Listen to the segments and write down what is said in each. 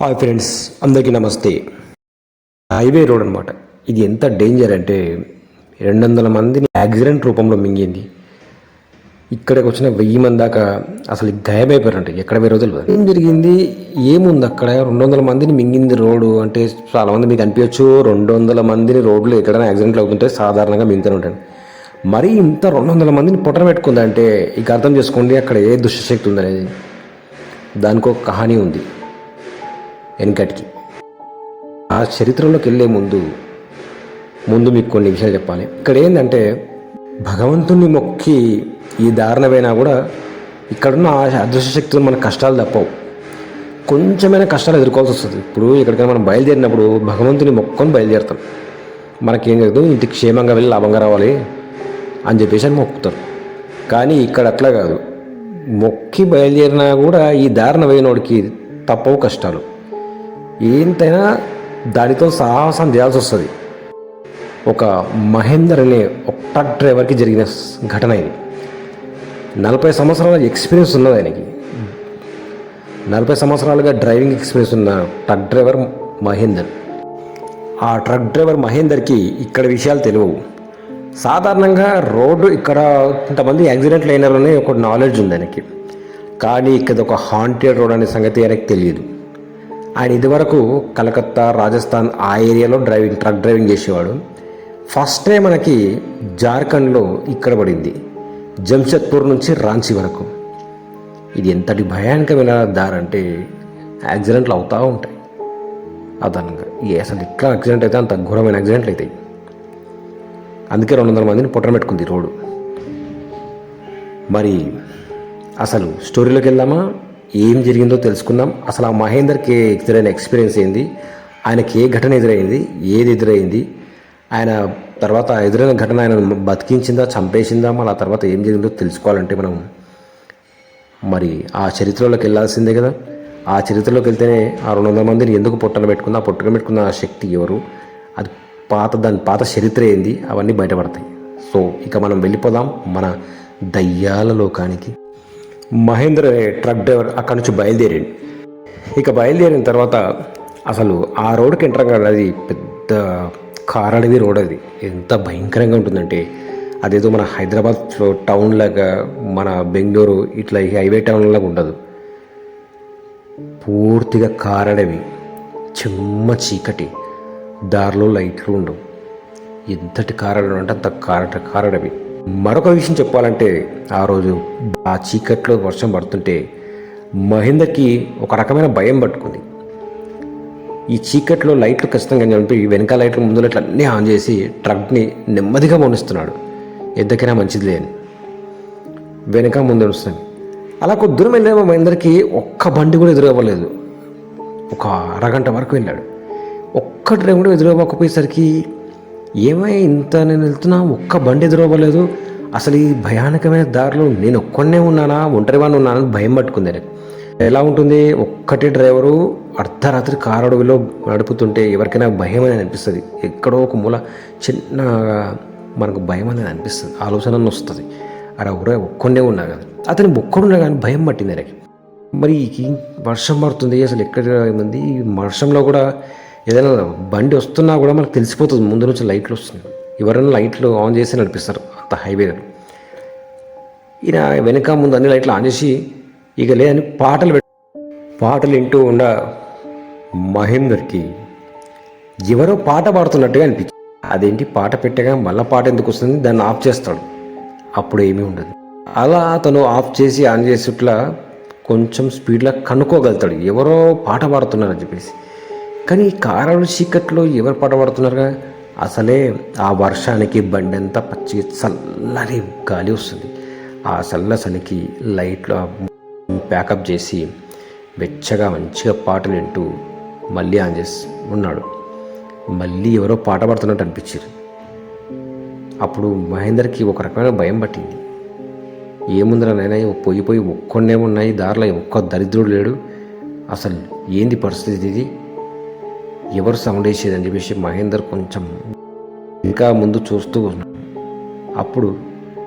Hi friends, అందరికీ నమస్తే. Highway road అనమాట. ఇది ఎంత డేంజర్ అంటే 200 మందిని యాక్సిడెంట్ రూపంలో మింగింది. ఇక్కడికి వచ్చిన 1000 మంది దాకా అసలు గాయమైపోయారంట. ఎక్కడ పోయే రోజులు ఏం జరిగింది, ఏముంది అక్కడ? 200 మందిని మింగింది రోడ్డు అంటే చాలామంది మీకు అనిపించచ్చు, 200 మందిని రోడ్లు ఎక్కడైనా యాక్సిడెంట్లు అవుతుంటే సాధారణంగా మింగుతూనే ఉంటాను. మరి ఇంత 200 మందిని పొట్టన పెట్టుకుందంటే ఇక అర్థం చేసుకోండి అక్కడ ఏ దుష్టశక్తి ఉందనేది. దానికి ఒక కహానీ ఉంది వెనకటికి. ఆ చరిత్రలోకి వెళ్ళే ముందు మీకు కొన్ని విషయాలు చెప్పాలి. ఇక్కడ ఏంటంటే భగవంతుని మొక్కి ఈ దారుణమైనా కూడా ఇక్కడున్న అదృశ్య శక్తులు మన కష్టాలు తప్పవు. కొంచెమైనా కష్టాలు ఎదుర్కోవాల్సి వస్తుంది. ఇప్పుడు ఎక్కడికైనా మనం బయలుదేరినప్పుడు భగవంతుని మొక్కుకొని బయలుదేరుతాం. మనకేం జరగదు, ఇంటికి క్షేమంగా వెళ్ళి లాభంగా రావాలి అని చెప్పేసి అని మొక్కుతారు. కానీ ఇక్కడ అట్లా కాదు. మొక్కి బయలుదేరినా కూడా ఈ దారుణ పోయినోడికి తప్పవు కష్టాలు. ఏంటైనా దానితో సాహసం చేయాల్సి వస్తుంది. ఒక మహేందర్ అనే ఒక ట్రక్ డ్రైవర్కి జరిగిన ఘటన ఇది. 40 సంవత్సరాల ఎక్స్పీరియన్స్ ఉన్నది ఆయనకి. 40 సంవత్సరాలుగా డ్రైవింగ్ ఎక్స్పీరియన్స్ ఉన్న ట్రక్ డ్రైవర్ మహేందర్. ఆ ట్రక్ డ్రైవర్ మహేందర్కి ఇక్కడ విషయాలు తెలియవు. సాధారణంగా రోడ్డు ఇక్కడ ఇంతమంది యాక్సిడెంట్లు అయినారనే ఒక నాలెడ్జ్ ఉంది ఆయనకి. కానీ ఇక్కడ ఒక హాంటెడ్ రోడ్ అనే సంగతి ఆయనకి తెలియదు. ఆయన ఇదివరకు కలకత్తా, రాజస్థాన్ ఆ ఏరియాలో ట్రక్ డ్రైవింగ్ చేసేవాడు. ఫస్ట్ టైం మనకి జార్ఖండ్లో ఇక్కడ పడింది, జంషెద్పూర్ నుంచి రాంచీ వరకు. ఇది ఎంతటి భయానకమైన దారి అంటే యాక్సిడెంట్లు అవుతూ ఉంటాయి అదనంగా. అసలు ఇట్లా యాక్సిడెంట్ అయితే అంత ఘోరమైన యాక్సిడెంట్లు అవుతాయి. అందుకే 200 మందిని పొట్టన పెట్టుకుంది రోడ్డు. మరి అసలు స్టోరీలోకి వెళ్దామా? ఏం జరిగిందో తెలుసుకుందాం. అసలు ఆ మహేందర్కి ఎదురైన ఎక్స్పీరియన్స్ ఏంది, ఆయనకి ఏ ఘటన ఎదురైంది, ఏది ఎదురైంది, ఆయన తర్వాత ఎదురైన ఘటన ఆయన బతికించిందా, చంపేసిందా, మళ్ళీ ఆ తర్వాత ఏం జరిగిందో తెలుసుకోవాలంటే మనం మరి ఆ చరిత్రలోకి వెళ్ళాల్సిందే కదా. ఆ చరిత్రలోకి వెళ్తేనే ఆ 200 మందిని ఎందుకు పొట్టన పెట్టుకుందా, ఆ పొట్టన పెట్టుకున్న ఆ శక్తి ఎవరు, అది దాని పాత చరిత్ర ఏంది, అవన్నీ బయటపడతాయి. సో ఇక మనం వెళ్ళిపోదాం మన దయ్యాల లోకానికి. మహేంద్ర ట్రక్ డ్రైవర్ అక్కడి నుంచి బయలుదేరాడు. ఇక బయలుదేరిన తర్వాత అసలు ఆ రోడ్డుకి ఎంటర్ అది పెద్ద కారడవి రోడ్. అది ఎంత భయంకరంగా ఉంటుందంటే అదేదో మన హైదరాబాద్ టౌన్ లాగా, మన బెంగళూరు ఇట్లా హైవే టౌన్ లాగా ఉండదు. పూర్తిగా కారడవి, చిమ్మ చీకటి, దారిలో లైట్లు ఉండవు. ఎంతటి కారడవి అంటే అంత కారడవి. మరొక విషయం చెప్పాలంటే ఆ రోజు ఆ చీకట్లో వర్షం పడుతుంటే మహేందర్కి ఒక రకమైన భయం పట్టుకుంది. ఈ చీకట్లో లైట్లు ఖచ్చితంగా చెప్పి వెనక లైట్లు ముందు లైట్లు అన్నీ ఆన్ చేసి ట్రక్ని నెమ్మదిగా మోనిస్తున్నాడు. ఎద్దకైనా మంచిది లేని వెనక ముందు వస్తుంది. అలా కొద్ది దూరం వెళ్ళే మహేందర్కి ఒక్క బండి కూడా ఎదురవ్వలేదు. ఒక అరగంట వరకు వెళ్ళాడు. ఒక్క డ్రైవర్ కూడా ఎదురవ్వకపోయేసరికి ఏమై ఇంత నేను వెళ్తున్నా, ఒక్క బండి ఎదురవ్వలేదు, అసలు ఈ భయానకమైన దారిలో నేను ఒక్కడనే ఉన్నానా, ఒంటరివాడిని ఉన్నానని భయం పట్టుకుంది. ఎలా ఉంటుంది, ఒక్కటే డ్రైవరు అర్ధరాత్రి కారు అడవిలో నడుపుతుంటే ఎవరికైనా భయం అనేది అనిపిస్తుంది. ఎక్కడో ఒక మూల చిన్నగా మనకు భయం అనేది అనిపిస్తుంది, ఆలోచన వస్తుంది. అరే ఎవరో ఒక్కడే ఉన్నా కదా, అతను ఒక్కడున్నా కానీ భయం పట్టింది ఆయనకి. మరి వర్షం పడుతుంది, అసలు ఎక్కడ ఉంది వర్షంలో కూడా ఏదైనా బండి వస్తున్నా కూడా మనకు తెలిసిపోతుంది, ముందు నుంచి లైట్లు వస్తున్నాయి. ఎవరైనా లైట్లు ఆన్ చేసి నడిపిస్తారు అంత హైవే. ఈయన వెనక ముందు అన్ని లైట్లు ఆన్ చేసి ఇక లేదని పాటలు వింటూ ఉండ మహేందర్కి ఎవరో పాట పాడుతున్నట్టుగా అనిపించింది. అదేంటి పాట పెట్టగా మళ్ళీ పాట ఎందుకు వస్తుంది, దాన్ని ఆఫ్ చేస్తాడు. అప్పుడు ఏమీ ఉండదు. అలా అతను ఆఫ్ చేసి ఆన్ చేసి ఇట్లా కొంచెం స్పీడ్లో కనుక్కోగలుగుతాడు ఎవరో పాట పాడుతున్నారని చెప్పేసి. కానీ కారు చీకట్లో ఎవరు పాట పాడుతున్నారుగా, అసలే ఆ వర్షానికి బండి అంతా పచ్చి చల్లని గాలి వస్తుంది. ఆ చల్లసనికి లైట్లో ప్యాకప్ చేసి వెచ్చగా మంచిగా పాటలు వింటూ మళ్ళీ ఆన్ చేసి ఉన్నాడు. మళ్ళీ ఎవరో పాట పాడుతున్నట్టు అనిపించారు. అప్పుడు మహేందర్కి ఒక రకమైన భయం పట్టింది. ఏముందిరా నైనా పోయి ఒక్కడే ఉన్నాయి దారిలో, ఒక్క దరిద్రుడు లేడు, అసలు ఏంది పరిస్థితి ఇది, ఎవరు సౌండ్ వేసేదని చెప్పేసి మహేందర్ కొంచెం ఇంకా ముందు చూస్తూ ఉన్నాడు. అప్పుడు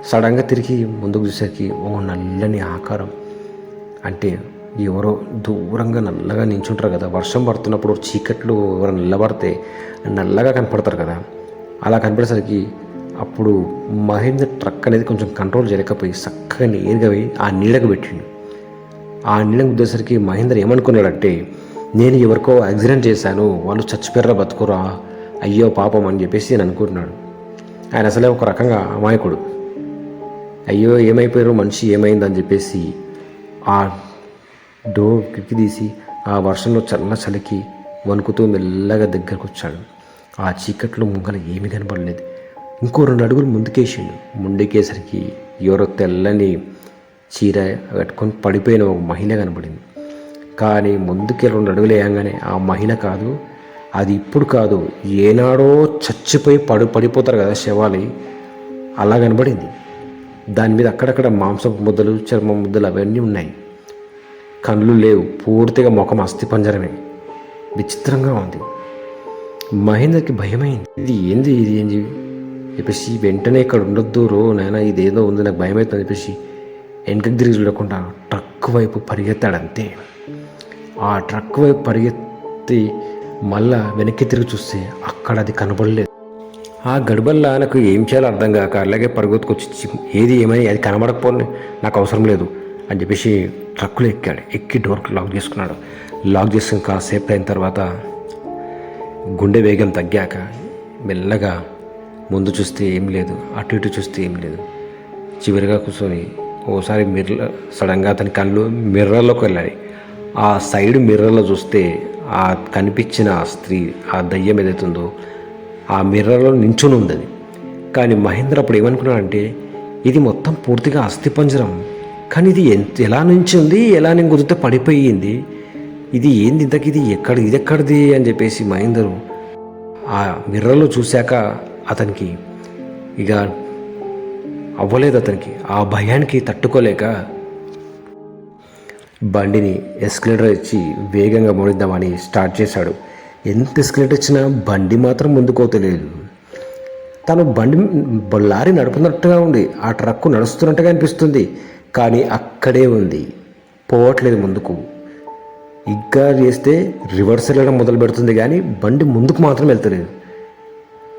సడన్గా తిరిగి ముందుకు చూసేసరికి ఓ నల్లని ఆకారం, అంటే ఎవరో దూరంగా నల్లగా నించుంటారు కదా, వర్షం పడుతున్నప్పుడు చీకట్లు ఎవరు నిలబడితే నల్లగా కనపడతారు కదా, అలా కనపడేసరికి అప్పుడు మహేందర్ ట్రక్ అనేది కొంచెం కంట్రోల్ చేయలేకపోయి చక్కగా నేరుగా పోయి ఆ నీడకు పెట్టిండు. ఆ నీడకు వచ్చేసరికి మహేందర్ ఏమనుకున్నాడంటే, నేను ఎవరికో యాక్సిడెంట్ చేశాను, వాళ్ళు చచ్చిపోయారా బతుకురా, అయ్యో పాపం అని చెప్పేసి నేను అనుకుంటున్నాడు. ఆయన అసలే ఒక రకంగా అమాయకుడు. అయ్యో ఏమైపోయారు మనిషి ఏమైందని చెప్పేసి ఆ డోర్ కిటికీ తీసి ఆ వర్షంలో చలికి వణుకుతూ మెల్లగా దగ్గరకు వచ్చాడు. ఆ చీకట్లో ముంగల ఏమీ కనపడలేదు. ఇంకో 2 అడుగులు ముందుకేసరికి ఎవరో తెల్లని చీర కట్టుకొని పడిపోయిన ఒక మహిళ కనపడింది. కానీ ముందుకే 2 అడుగులు వేయంగానే ఆ మహిళ కాదు, అది ఇప్పుడు కాదు, ఏనాడో చచ్చిపోయి పడిపోతారు కదా శవాలు, అలా కనబడింది. దాని మీద అక్కడక్కడ మాంసపు ముద్దలు, చర్మ ముద్దలు అవన్నీ ఉన్నాయి. కళ్ళు లేవు, పూర్తిగా ముఖం అస్థిపంజరమే. విచిత్రంగా ఉంది. మహేందర్కి భయమైంది. ఇది ఏంది చెప్పేసి వెంటనే ఇక్కడ ఉండొద్దు రో నాయన, ఇదేదో ఉంది నాకు భయమవుతుంది చెప్పేసి వెనకకి తిరిగి చూడకుండా ట్రక్ వైపు పరిగెత్తాడంతే. ఆ ట్రక్ వైపు పరిగెత్తి మళ్ళా వెనక్కి తిరిగి చూస్తే అక్కడ అది కనబడలేదు. ఆ గడబల్లా నాకు ఏం చేయాలో అర్థం కాక అలాగే పరుగుతుకొచ్చి ఏది ఏమని అది కనబడకపోతే నాకు అవసరం లేదు అని చెప్పేసి ట్రక్కులో ఎక్కి డోర్ లాక్ చేసుకున్నాడు. లాక్ చేసుకుని కాసేపు అయిన తర్వాత గుండె వేగం తగ్గాక మెల్లగా ముందు చూస్తే ఏం లేదు, అటు ఇటు చూస్తే ఏం లేదు. చివరిగా కూర్చొని ఓసారి సడన్గా అతని కళ్ళు మిర్రర్లోకి వెళ్ళాయి. ఆ సైడ్ మిర్రర్లో చూస్తే ఆ కనిపించిన ఆ స్త్రీ, ఆ దయ్యం ఏదైతుందో ఆ మిర్రర్లో నించుని ఉంది అది. కానీ మహేంద్ర అప్పుడు ఏమనుకున్నాడంటే, ఇది మొత్తం పూర్తిగా అస్థిపంజరం, కానీ ఇది ఎలా నుంచి ఉంది, ఎలా నేను కుదిరితే పడిపోయింది, ఇది ఏంది ఇంతకి, ఇది ఎక్కడిది అని చెప్పేసి మహేందరు ఆ మిర్రర్లో చూశాక అతనికి ఇక అవ్వలేదు. అతనికి ఆ భయానికి తట్టుకోలేక బండిని ఎస్కలేటర్ ఇచ్చి వేగంగా మోడిద్దామని స్టార్ట్ చేశాడు. ఎంత ఎస్కలేటర్ ఇచ్చినా బండి మాత్రం ముందుకోతలేదు. తను లారీ నడుపుతున్నట్టుగా ఉంది, ఆ ట్రక్కు నడుస్తున్నట్టుగా అనిపిస్తుంది, కానీ అక్కడే ఉంది, పోవట్లేదు ముందుకు. ఇంకా చేస్తే రివర్స్ వెళ్ళడం మొదలు పెడుతుంది, కానీ బండి ముందుకు మాత్రం వెళ్తలేదు.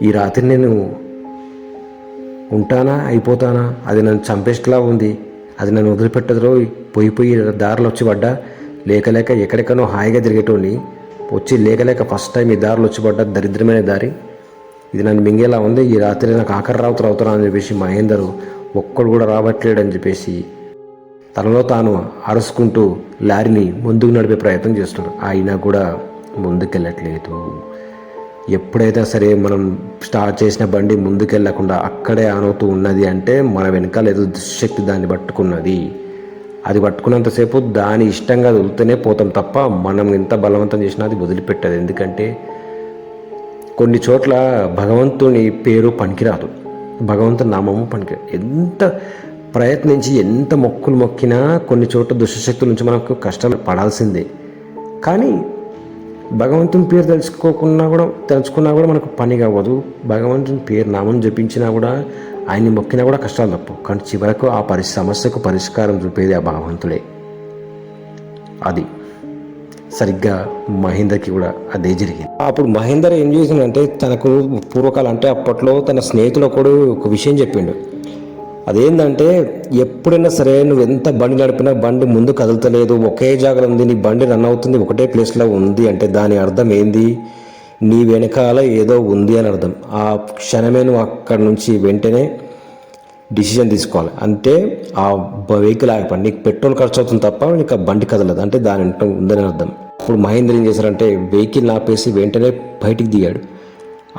ఈ రాత్రి నేను ఉంటానా అయిపోతానా, అది నన్ను చంపేసేలా ఉంది, అది నన్ను వదిలిపెట్టదురో, పోయి దారిలో వచ్చి పడ్డా, లేక ఎక్కడెక్కడో హాయిగా తిరిగేటోని వచ్చి లేక ఫస్ట్ టైం ఈ దారిలో వచ్చి పడ్డా, దరిద్రమైన దారి, ఇది నన్ను మింగేలా ఉంది, ఈ రాత్రి నాకు ఆఖరి రావుతారా అని చెప్పేసి మహేందరు ఒక్కడు కూడా రావట్లేడని చెప్పేసి తనలో తాను అరుచుకుంటూ లారీని ముందుకు నడిపే ప్రయత్నం చేస్తున్నాడు. అయినా కూడా ముందుకెళ్ళట్లేదు. ఎప్పుడైతే సరే మనం స్టార్ట్ చేసిన బండి ముందుకెళ్ళకుండా అక్కడే ఆనవుతూ ఉన్నది అంటే మన వెనకాల ఏదో దుశ్శక్తి దాన్ని పట్టుకున్నది. అది పట్టుకున్నంతసేపు దాని ఇష్టంగా వదిలితేనే పోతాం తప్ప మనం ఎంత బలవంతం చేసినా అది వదిలిపెట్టదు. ఎందుకంటే కొన్ని చోట్ల భగవంతుని పేరు పనికిరాదు, భగవంతుని నామము పనికిరాదు. ఎంత ప్రయత్నించి ఎంత మొక్కులు మొక్కినా కొన్ని చోట్ల దుష్టశక్తుల నుంచి మనకు కష్టాలు పడాల్సిందే. కానీ భగవంతుని పేరు తెలుసుకున్నా కూడా మనకు పని కావదు. భగవంతుని పేరు నామం జపించినా కూడా, ఆయన్ని మొక్కినా కూడా కష్టాలు తప్పు. కానీ చివరకు ఆ సమస్యకు పరిష్కారం చూపేది ఆ భగవంతుడే. అది సరిగ్గా మహేందర్కి కూడా అదే జరిగింది. అప్పుడు మహేందర్ ఏం చేసిందంటే, తనకు పూర్వకాలం అంటే అప్పట్లో తన స్నేహితుడు ఒకడు ఒక విషయం చెప్పిండు. అదేంటంటే, ఎప్పుడైనా సరే నువ్వు ఎంత బండి నడిపినా బండి ముందు కదులుతలేదు, ఒకే జాగాలో ఉంది, నీ బండి రన్ అవుతుంది, ఒకటే ప్లేస్లో ఉంది అంటే దాని అర్థం ఏంది, నీ వెనకాల ఏదో ఉంది అని అర్థం. ఆ క్షణమే నువ్వు అక్కడి నుంచి వెంటనే డిసిజన్ తీసుకోవాలి. అంటే ఆ వెహికల్ ఆగిపోయి నీకు పెట్రోల్ ఖర్చు అవుతుంది తప్ప నీకు ఆ బండి కదలదు, అంటే దాని ఉందని అర్థం. ఇప్పుడు మహేంద్ర ఏం చేశారంటే, వెహికల్ ఆపేసి వెంటనే బయటికి దిగాడు.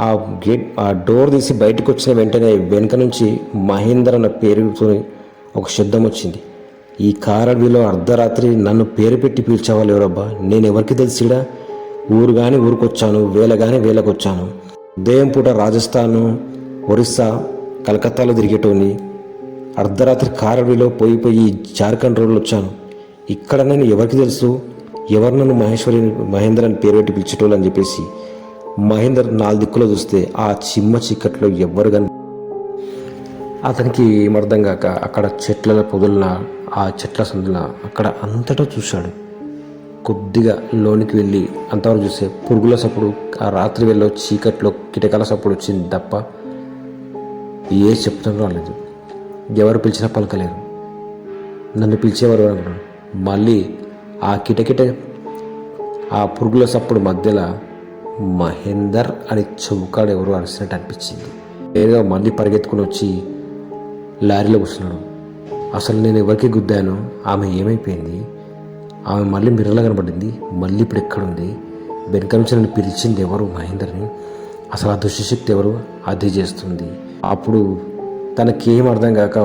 ఆ డోర్ తీసి బయటకు వచ్చిన వెంటనే వెనక నుంచి మహేందర్ అన్న పేరుతో ఒక శబ్దం వచ్చింది. ఈ కారడవిలో అర్ధరాత్రి నన్ను పేరు పెట్టి పిలిచేవాళ్ళు ఎవరబ్బా, నేను ఎవరికి తెలిసిడా, ఊరు కానీ ఊరికొచ్చాను, వేల కానీ వేలకొచ్చాను, ఉదయం పూట రాజస్థాను, ఒరిస్సా, కలకత్తాలో తిరిగేటోని, అర్ధరాత్రి కారడవిలో పోయి జార్ఖండ్ రోడ్లో వచ్చాను, ఇక్కడ నేను ఎవరికి తెలుసు, ఎవరు నన్ను మహేందర్ అని పేరు పెట్టి పిలిచేటోళ్ళు అని చెప్పేసి మహేందర్ 4 దిక్కులో చూస్తే ఆ చిమ్మ చీకట్లో ఎవ్వరు కానీ అతనికి ఏమర్థం కాక అక్కడ చెట్ల పొదల ఆ చెట్ల సందున అక్కడ అంతటా చూశాడు. కొద్దిగా లోనికి వెళ్ళి అంతవరకు చూస్తే పురుగుల సప్పుడు, ఆ రాత్రి వెళ్ళో చీకట్లో కిటకాల సప్పుడు వచ్చింది తప్ప ఏ శబ్దం రాలేదు. ఎవరు పిలిచినా పలకలేరు. నన్ను పిలిచేవారు అనుకున్నాడు. మళ్ళీ ఆ కిటకిట ఆ పురుగుల సప్పుడు మధ్యలో మహేందర్ అని చౌకాడు ఎవరు అరిసినట్టు అనిపించింది. ఏదో మళ్ళీ పరిగెత్తుకుని వచ్చి లారీలో కూర్చున్నాడు. అసలు నేను ఎవరికి గుద్దాను, ఆమె ఏమైపోయింది, ఆమె మళ్ళీ మిర్రలో కనబడింది, మళ్ళీ ఇప్పుడు ఎక్కడుంది, వెనక నుంచి నన్ను పిలిచింది ఎవరు, మహేందర్ని, అసలు ఆ దుష్టశక్తి ఎవరు, అది చేస్తుంది. అప్పుడు తనకేం అర్థం కాక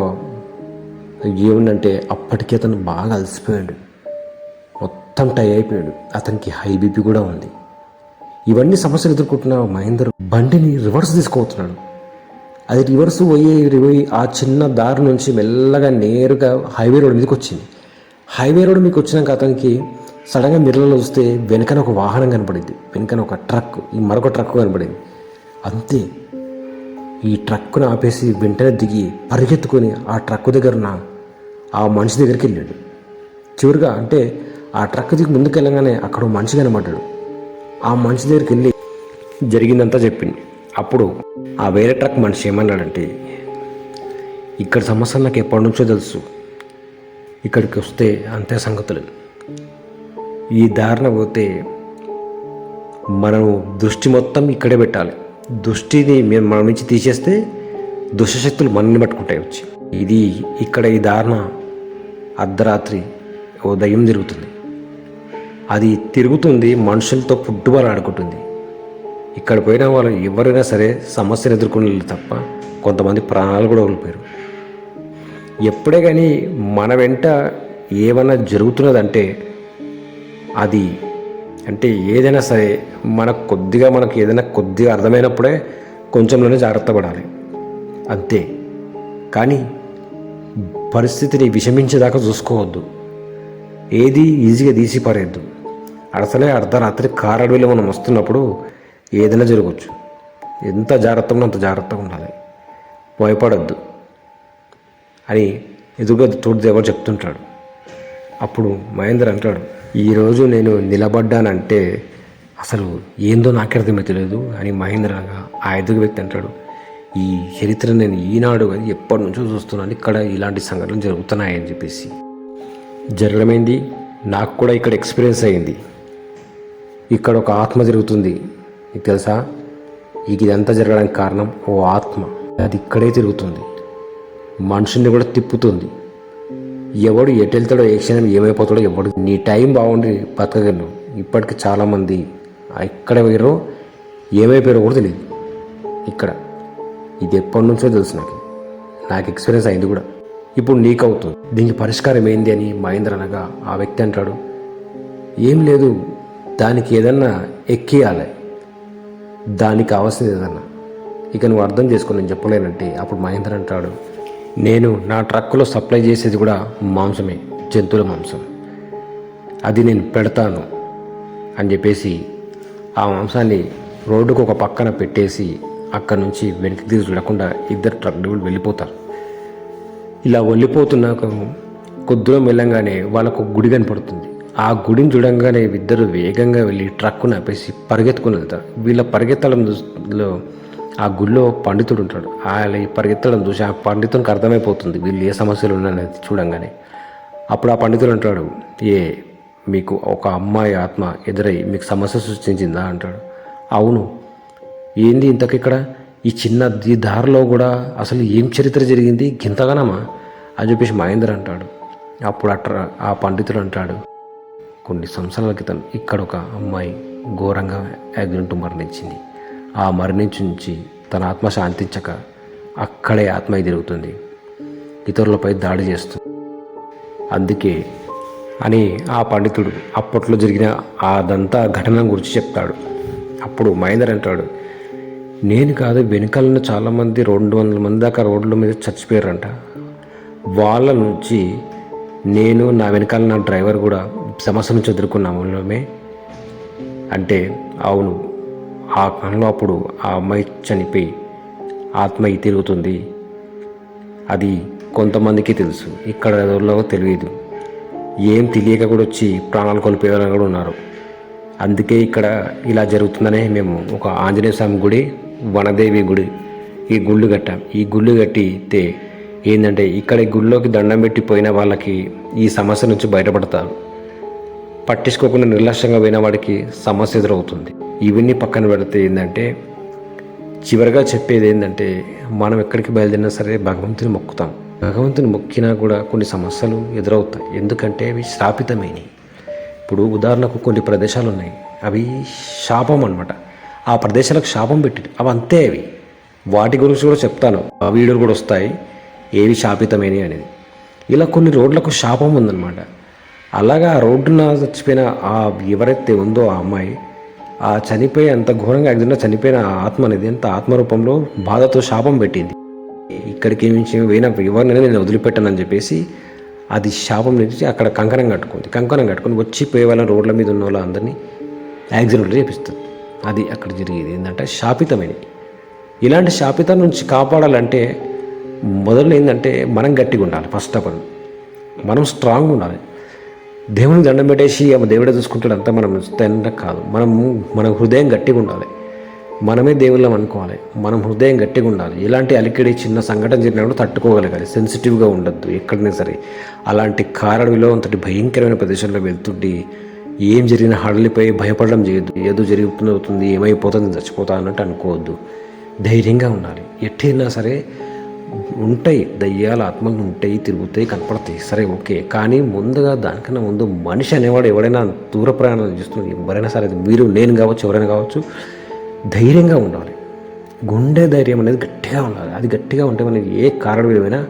ఏముందంటే అప్పటికే అతను బాగా అలసిపోయాడు, మొత్తం టై అయిపోయాడు, అతనికి హై బీపీ కూడా ఉంది. ఇవన్నీ సమస్యలు ఎదుర్కొంటున్న మహేందర్ బండిని రివర్స్ తీసుకుపోతున్నాడు. అది రివర్స్ పోయి ఆ చిన్న దారి నుంచి మెల్లగా నేరుగా హైవే రోడ్ మీదకి వచ్చింది. హైవే రోడ్ మీకు వచ్చినాక అతనికి సడన్గా మిర్రర్లో చూస్తే వెనకన ఒక వాహనం కనపడింది, వెనకన ఒక ట్రక్, ఈ మరొక ట్రక్ కనపడింది. అంతే, ఈ ట్రక్కును ఆపేసి వెంటనే దిగి పరిగెత్తుకొని ఆ ట్రక్ దగ్గర ఉన్న ఆ మనిషి దగ్గరికి వెళ్ళాడు. చివరిగా అంటే ఆ ట్రక్ దిగి ముందుకు వెళ్ళగానే అక్కడ మనిషి కనబడ్డాడు. ఆ మనిషి దగ్గరికి వెళ్ళి జరిగిందంతా చెప్పింది. అప్పుడు ఆ వేరే ట్రక్ మనిషి ఏమన్నాడంటే, ఇక్కడ సమస్య నాకు ఎప్పటి నుంచో తెలుసు, ఇక్కడికి వస్తే అంతే సంగతులు, ఈ దారిన పోతే మనం దృష్టి మొత్తం ఇక్కడే పెట్టాలి, దృష్టిని మేము మన నుంచి తీసేస్తే దుష్టశక్తులు మనల్ని పట్టుకుంటాయి వచ్చి. ఇది ఇక్కడ ఈ దారిన అర్ధరాత్రి ఓ దయ్యం తిరుగుతుంది, అది తిరుగుతుంది, మనుషులతో ఫుట్బాల్ ఆడుకుంటుంది. ఇక్కడ పోయిన వాళ్ళు ఎవరైనా సరే సమస్యను ఎదుర్కొని తప్ప కొంతమంది ప్రాణాలు కూడా కోల్పోయారు. ఎప్పుడే కానీ మన వెంట ఏమన్నా జరుగుతున్నదంటే అది అంటే ఏదైనా సరే మనకు ఏదైనా కొద్దిగా అర్థమైనప్పుడే కొంచెంలోనే జాగ్రత్త పడాలి అంతే. కానీ పరిస్థితిని విషమించేదాకా చూసుకోవద్దు, ఏది ఈజీగా తీసి పారేయద్దు. అసలే అర్ధరాత్రి కారు అడవిలో మనం వస్తున్నప్పుడు ఏదైనా జరగవచ్చు. ఎంత జాగ్రత్తగా ఉన్నా అంత జాగ్రత్తగా ఉండాలి, భయపడద్దు అని ఎదురుగా తోడు ఎవరు చెప్తుంటాడు. అప్పుడు మహేందర్ అంటాడు, ఈరోజు నేను నిలబడ్డానంటే అసలు ఏందో నాకే అర్థమైతలేదు అని మహేందర్ అనగా ఆ ఎదురు వ్యక్తి అంటాడు, ఈ చరిత్ర నేను ఈనాడు అని ఎప్పటి నుంచో చూస్తున్నాను, ఇక్కడ ఇలాంటి సంఘటనలు జరుగుతున్నాయని చెప్పేసి. జరగడమైంది నాకు కూడా ఇక్కడ ఎక్స్పీరియన్స్ అయ్యింది. ఇక్కడ ఒక ఆత్మ జరుగుతుంది, నీకు తెలుసా, ఇదంతా జరగడానికి కారణం ఓ ఆత్మ, అది ఇక్కడే తిరుగుతుంది, మనుషుల్ని కూడా తిప్పుతుంది. ఎవడు ఎటు వెళ్తాడో ఏ క్షణం ఏమైపోతాడో ఎవడు, నీ టైం బాగుండి బతకగలను. ఇప్పటికి చాలామంది ఎక్కడ పోయారో ఏమైపోయారో కూడా తెలియదు ఇక్కడ. ఇది ఎప్పటి నుంచో తెలుసు నాకు ఎక్స్పీరియన్స్ అయింది కూడా, ఇప్పుడు నీకు అవుతుంది. దీనికి పరిష్కారం ఏంది అని మహేంద్ర అనగా ఆ వ్యక్తి అంటాడు, ఏం లేదు, దానికి ఏదన్నా ఎక్కియాలి, దానికి కావాల్సింది ఏదన్నా, ఇక నువ్వు అర్థం చేసుకుని నేను చెప్పలేనంటే. అప్పుడు మహేంద్ర అంటాడు, నేను నా ట్రక్కులో సప్లై చేసేది కూడా మాంసమే, జంతువుల మాంసం, అది నేను పెడతాను అని చెప్పేసి ఆ మాంసాన్ని రోడ్డుకు ఒక పక్కన పెట్టేసి అక్కడ నుంచి వెనక్కి తిరిగి చూడకుండా ఇద్దరు ట్రక్ డ్రైవర్లు వెళ్ళిపోతారు. ఇలా వెళ్ళిపోతున్నాక కొద్దిగా వెళ్ళంగానే వాళ్ళకు గుడి కనపడుతుంది. ఆ గుడిని చూడంగానే ఇద్దరు వేగంగా వెళ్ళి ట్రక్కును ఆపేసి పరిగెత్తుకుని వెళ్తారు. వీళ్ళ పరిగెత్తడంలో ఆ గుడిలో పండితుడు ఉంటాడు. ఆయన పరిగెత్తడం చూసి ఆ పండితునికి అర్థమైపోతుంది వీళ్ళు ఏ సమస్యలు ఉన్నాయనేది చూడంగానే. అప్పుడు ఆ పండితుడు అంటాడు, మీకు ఒక అమ్మాయి ఆత్మ ఎదురై మీకు సమస్య సృష్టించిందా అంటాడు. అవును, ఏంది ఇంతకు ఇక్కడ ఈ దారిలో కూడా అసలు ఏం చరిత్ర జరిగింది గింతగానమా అని చెప్పేసి మహేందర్ అంటాడు. అప్పుడు ఆ పండితుడు అంటాడు, కొన్ని సంవత్సరాల క్రితం ఇక్కడ ఒక అమ్మాయి ఘోరంగా యాక్సిడెంట్ మరణించింది. ఆ మరణించి తన ఆత్మ శాంతించక అక్కడే ఆత్మ తిరుగుతుంది, ఇతరులపై దాడి చేస్తుంది. అందుకే అని ఆ పండితుడు అప్పట్లో జరిగిన అదంతా ఘటన గురించి చెప్తాడు. అప్పుడు మహేందర్ అంటాడు, నేను కాదు, వెనకాలను చాలామంది 200 మంది దాకా రోడ్ల మీద చచ్చిపోయారంట. వాళ్ళ నుంచి నేను నా వెనకాల నా డ్రైవర్ కూడా సమస్య నుంచి ఎదుర్కొన్నామే అంటే. అవును, ఆ కాలంలో అప్పుడు ఆ అమ్మాయి చనిపోయి ఆత్మ తిరుగుతుంది, అది కొంతమందికి తెలుసు, ఇక్కడ ఎవరిలో తెలియదు. ఏం తెలియక కూడా వచ్చి ప్రాణాలు కోల్పోయే వాళ్ళు కూడా ఉన్నారు. అందుకే ఇక్కడ ఇలా జరుగుతుందనే మేము ఒక ఆంజనేయ స్వామి గుడి, వనదేవి గుడి, ఈ గుళ్ళు కట్టాం. ఈ గుళ్ళు కట్టితే ఏంటంటే ఇక్కడ ఈ గుళ్ళోకి దండం పెట్టి పోయిన వాళ్ళకి ఈ సమస్య నుంచి బయటపడతారు. పట్టించుకోకుండా నిర్లక్ష్యంగా పోయిన వాడికి సమస్య ఎదురవుతుంది. ఇవన్నీ పక్కన పెడితే ఏంటంటే చివరిగా చెప్పేది ఏంటంటే మనం ఎక్కడికి బయలుదేరినా సరే భగవంతుని మొక్కుతాం. భగవంతుని మొక్కినా కూడా కొన్ని సమస్యలు ఎదురవుతాయి. ఎందుకంటే అవి శ్రాపితమైనవి. ఇప్పుడు ఉదాహరణకు కొన్ని ప్రదేశాలు ఉన్నాయి, అవి శాపం అన్నమాట. ఆ ప్రదేశాలకు శాపం పెట్టి అవి అంతే. అవి వాటి గురించి కూడా చెప్తాను, ఆ వీడియోలు కూడా వస్తాయి ఏవి శాపితమైనవి అనేది. ఇలా కొన్ని రోడ్లకు శాపం ఉందన్నమాట. అలాగా ఆ రోడ్డున చచ్చిపోయిన ఆ ఎవరైతే ఉందో ఆ అమ్మాయి, ఆ చనిపోయి అంత ఘోరంగా యాక్సిడెంట్లో చనిపోయిన ఆత్మ అనేది అంత ఆత్మరూపంలో బాధతో శాపం పెట్టింది. ఇక్కడికి మించి పోయినా ఎవరినైనా నేను వదిలిపెట్టానని చెప్పేసి అది శాపం నుంచి అక్కడ కంకణం కట్టుకొని వచ్చిపోయే వాళ్ళ రోడ్ల మీద ఉన్న వాళ్ళందరినీ యాక్సిడెంట్లు చేపిస్తుంది. అది అక్కడ జరిగేది ఏంటంటే శాపితమైనవి. ఇలాంటి శాపితం నుంచి కాపాడాలంటే మొదలు ఏంటంటే మనం గట్టిగా ఉండాలి. ఫస్ట్ ఆఫ్ ఆల్ మనం స్ట్రాంగ్ ఉండాలి. దేవునికి దండం పెట్టేసి దేవుడే చూసుకుంటాడు అంతా మనం ఇస్తే కాదు. మన హృదయం గట్టిగా ఉండాలి. మనమే దేవుళ్ళం అనుకోవాలి. మనం హృదయం గట్టిగా ఉండాలి. ఎలాంటి అలికిడి చిన్న సంఘటన జరిగినప్పుడు తట్టుకోగలగాలి. సెన్సిటివ్గా ఉండద్దు ఎక్కడైనా సరే. అలాంటి కారణంలో అంతటి భయంకరమైన ప్రదేశంలో వెళ్తుండి ఏం జరిగినా హడలిపోయి భయపడడం చేయొద్దు. ఏదో జరుగుతుంది, ఏమైపోతుంది, చచ్చిపోతా అన్నట్టు అనుకోవద్దు. ధైర్యంగా ఉండాలి. ఎట్టైనా సరే ఉంటాయి, దయ్యాల ఆత్మలు ఉంటాయి, తిరుగుతాయి, కనపడతాయి, సరే ఓకే. కానీ ముందుగా దానికన్నా ముందు మనిషి అనేవాడు ఎవడైనా దూర ప్రయాణాలు చేస్తుంది, ఎవరైనా సరే, మీరు నేను కావచ్చు ఎవరైనా కావచ్చు, ధైర్యంగా ఉండాలి. గుండె ధైర్యం అనేది గట్టిగా ఉండాలి. అది గట్టిగా ఉంటే మనకి ఏ కారణం ఏమైనా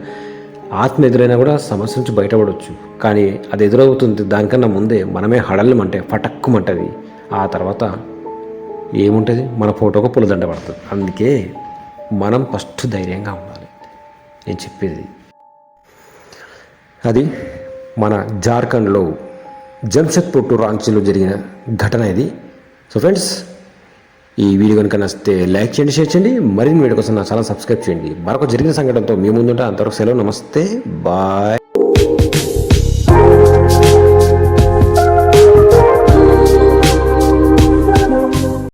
ఆత్మ ఎదురైనా కూడా సమస్య నుంచి బయటపడవచ్చు. కానీ అది ఎదురవుతుంది దానికన్నా ముందే మనమే హడలమంటే పటక్కుమంటుంది. ఆ తర్వాత ఏముంటుంది, మన ఫోటోకు పూలదండ పడుతుంది. అందుకే మనం ఫస్ట్ ధైర్యంగా ఉండాలి. నేను చెప్పేది అది మన జార్ఖండ్లో జంషెద్పూర్ టు రాంచీలో జరిగిన ఘటన ఇది. సో ఫ్రెండ్స్, ఈ వీడియో కనుక నచ్చితే లైక్ చేయండి, షేర్ చేయండి. మరిన్ని వీడియో కోసం నా ఛానల్ సబ్స్క్రైబ్ చేయండి. మరొక జరిగిన సంఘటనతో మీ ముందుంటే అంతవరకు సెలవు. నమస్తే, బాయ్.